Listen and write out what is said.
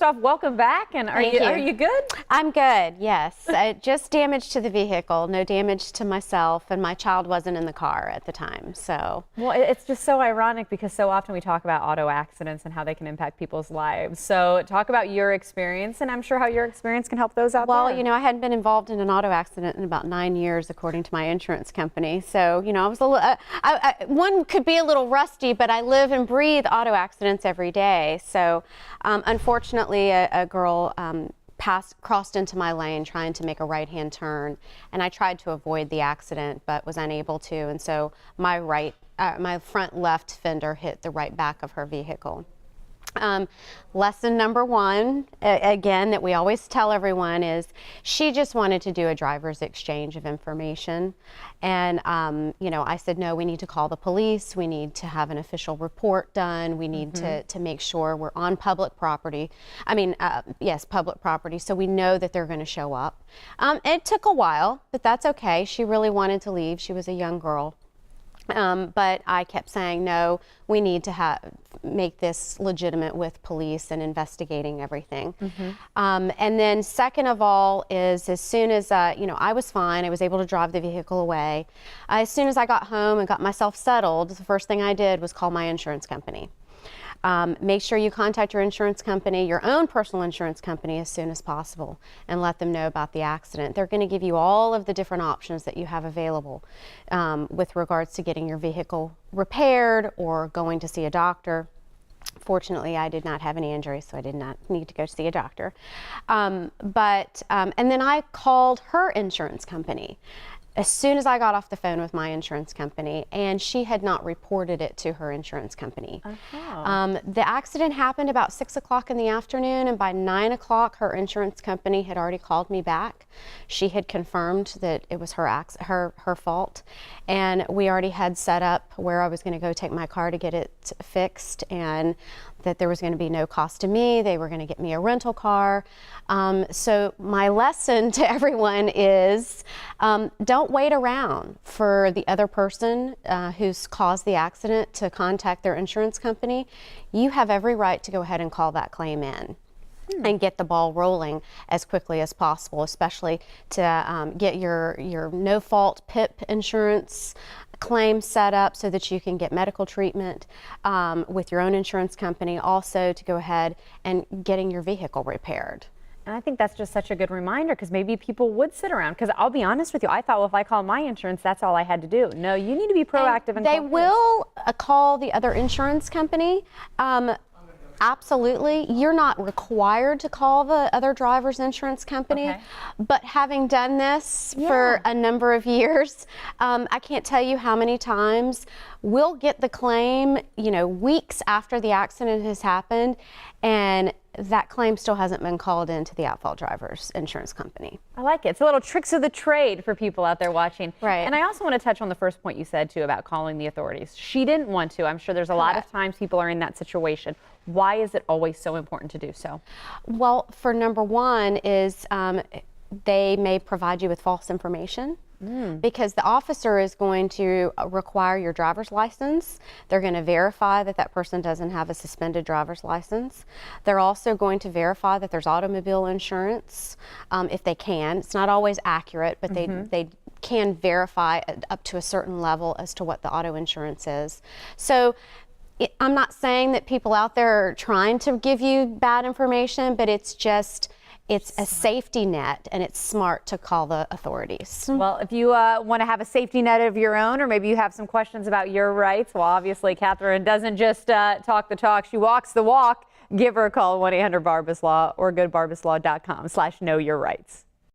off, welcome back. And are you good? I'm good, yes. Just damage to the vehicle, no damage to myself, and my child wasn't in the car at the time, so. Well, it's just so ironic because so often we talk about auto accidents and how they can impact people's lives. So talk about your experience, and I'm sure how your experience can help those out there. Well, you know, I hadn't been involved in an auto accident in about 9 years, according to my insurance company. So, you know, I was a little, one could be a little rusty, but I live and breathe auto accidents every day. So, unfortunately, a girl crossed into my lane trying to make a right-hand turn, and I tried to avoid the accident but was unable to, and so my front left fender hit the right back of her vehicle. Lesson number one, again, that we always tell everyone is she just wanted to do a driver's exchange of information. And, you know, I said, no, we need to call the police. We need to have an official report done. We need to make sure we're on public property. I mean, yes, public property. So we know that they're going to show up. It took a while, but that's okay. She really wanted to leave. She was a young girl. But I kept saying, no, we need to make this legitimate with police and investigating everything. And then second of all is as soon as, you know, I was fine. I was able to drive the vehicle away. As soon as I got home and got myself settled, the first thing I did was call my insurance company. Make sure you contact your insurance company, your own personal insurance company, as soon as possible and let them know about the accident. They're going to give you all of the different options that you have available with regards to getting your vehicle repaired or going to see a doctor. Fortunately, I did not have any injuries, so I did not need to go see a doctor. And then I called her insurance company as soon as I got off the phone with my insurance company, and she had not reported it to her insurance company. The accident happened about 6 o'clock in the afternoon, and by 9 o'clock her insurance company had already called me back. She had confirmed that it was her fault, and we already had set up where I was going to go take my car to get it fixed, and that there was going to be no cost to me. They were going to get me a rental car. So my lesson to everyone is don't wait around for the other person who's caused the accident to contact their insurance company. You have every right to go ahead and call that claim in and get the ball rolling as quickly as possible, especially to get your no-fault PIP insurance claim set up so that you can get medical treatment with your own insurance company, also to go ahead and getting your vehicle repaired. And I think that's just such a good reminder, because maybe people would sit around. Because I'll be honest with you, I thought, well, if I call my insurance, that's all I had to do. No, you need to be proactive. And they will call the other insurance company. Absolutely. You're not required to call the other driver's insurance company, but having done this for a number of years, I can't tell you how many times we'll get the claim, you know, weeks after the accident has happened, and that claim still hasn't been called into the at-fault driver's insurance company. I like it. It's a little tricks of the trade for people out there watching. Right. And I also want to touch on the first point you said, too, about calling the authorities. She didn't want to. I'm sure there's a lot of times people are in that situation. Why is it always so important to do so? Well, for number one is they may provide you with false information. Because the officer is going to require your driver's license. They're going to verify that that person doesn't have a suspended driver's license. They're also going to verify that there's automobile insurance, if they can. It's not always accurate, but they can verify up to a certain level as to what the auto insurance is. So I'm not saying that people out there are trying to give you bad information, but it's a safety net, and it's smart to call the authorities. Well, if you want to have a safety net of your own, or maybe you have some questions about your rights, well, obviously, Catherine doesn't just talk the talk, she walks the walk. Give her a call, 1-800-BARBAS-LAW, or go to barbaslaw.com/knowyourrights.